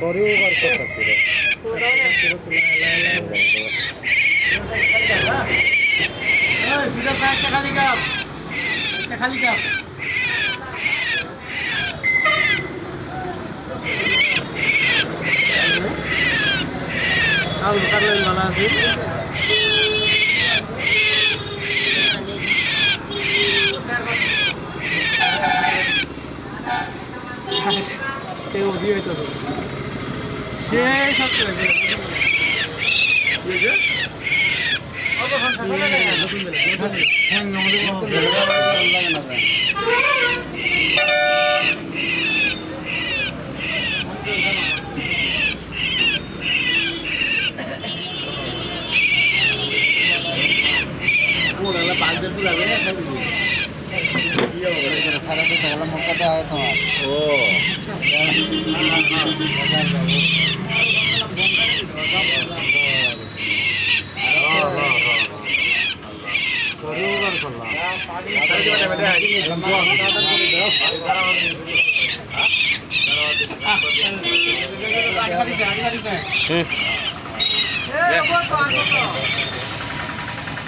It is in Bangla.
তোরও বার করতেছি রে খালি কাপ আলু কাটলেন ভালো আছে সেই সব সারা তো তাহলে মক্কা দেওয়া হয় তোমার ও হুম